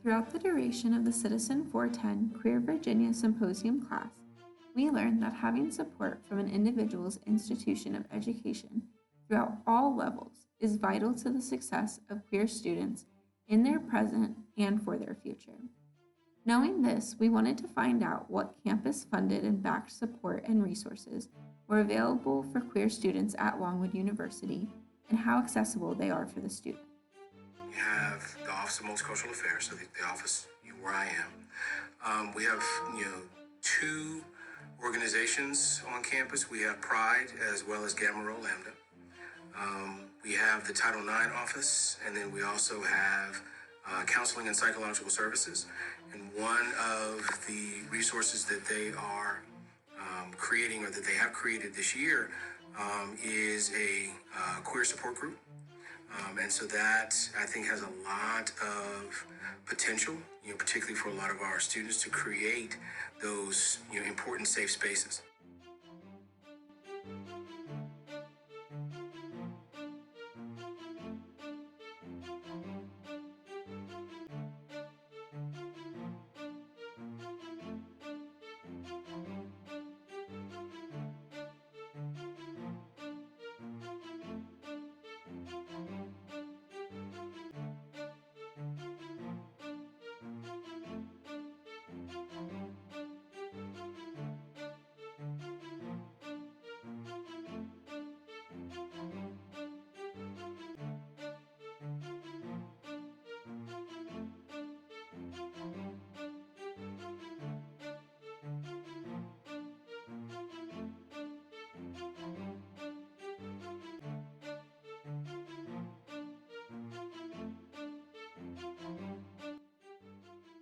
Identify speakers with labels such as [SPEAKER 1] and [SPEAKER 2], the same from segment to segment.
[SPEAKER 1] Throughout the duration of the Citizen 410 Queer Virginia Symposium class, we learned that having support from an individual's institution of education throughout all levels is vital to the success of queer students in their present and for their future. Knowing this, we wanted to find out what campus funded and backed support and resources were available for queer students at Longwood University and how accessible they are for the student.
[SPEAKER 2] We have the Office of Multicultural Affairs, so the office where I am. We have, two organizations on campus. We have Pride as well as Gamma Rho Lambda. We have the Title IX office, and then we also have counseling and psychological services. And one of the resources that they are creating, or that they have created this year, is a queer support group. And so that, I think, has a lot of potential, particularly for a lot of our students to create those, important safe spaces.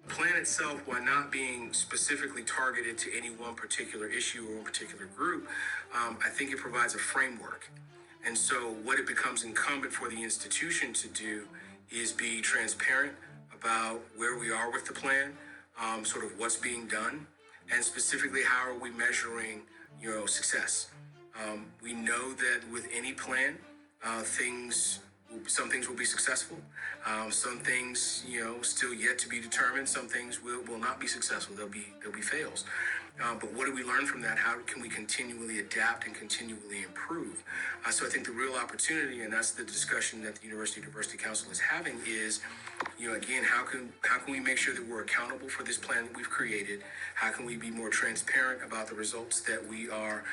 [SPEAKER 2] The plan itself, while not being specifically targeted to any one particular issue or one particular group, I think it provides a framework. And so what it becomes incumbent for the institution to do is be transparent about where we are with the plan, sort of what's being done, and specifically how are we measuring, success. We know that with any plan, some things will be successful. Some things, still yet to be determined. Some things will not be successful. There'll be fails. But what do we learn from that? How can we continually adapt and continually improve? So I think the real opportunity, and that's the discussion that the University Diversity Council is having, is, again, how can we make sure that we're accountable for this plan that we've created? How can we be more transparent about the results that we are,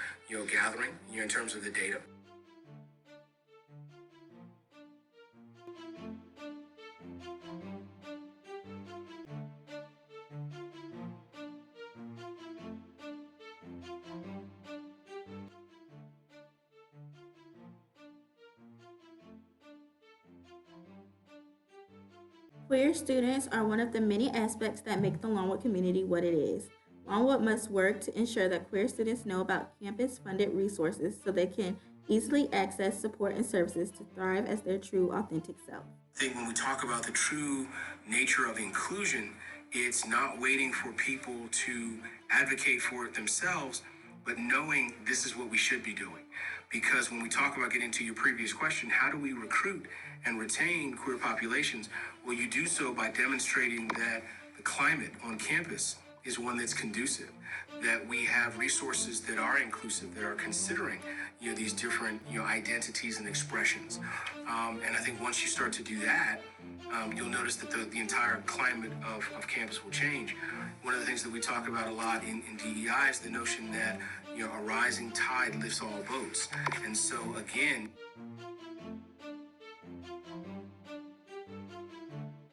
[SPEAKER 2] gathering, in terms of the data?
[SPEAKER 3] Queer students are one of the many aspects that make the Longwood community what it is. Longwood must work to ensure that queer students know about campus-funded resources so they can easily access support and services to thrive as their true, authentic self.
[SPEAKER 2] I think when we talk about the true nature of inclusion, it's not waiting for people to advocate for it themselves, but knowing this is what we should be doing. Because when we talk about, getting to your previous question, how do we recruit and retain queer populations? Well, you do so by demonstrating that the climate on campus is one that's conducive, that we have resources that are inclusive, that are considering, these different, identities and expressions. And I think once you start to do that, you'll notice that the entire climate of campus will change. One of the things that we talk about a lot in DEI is the notion that, a rising tide lifts all boats. And so again,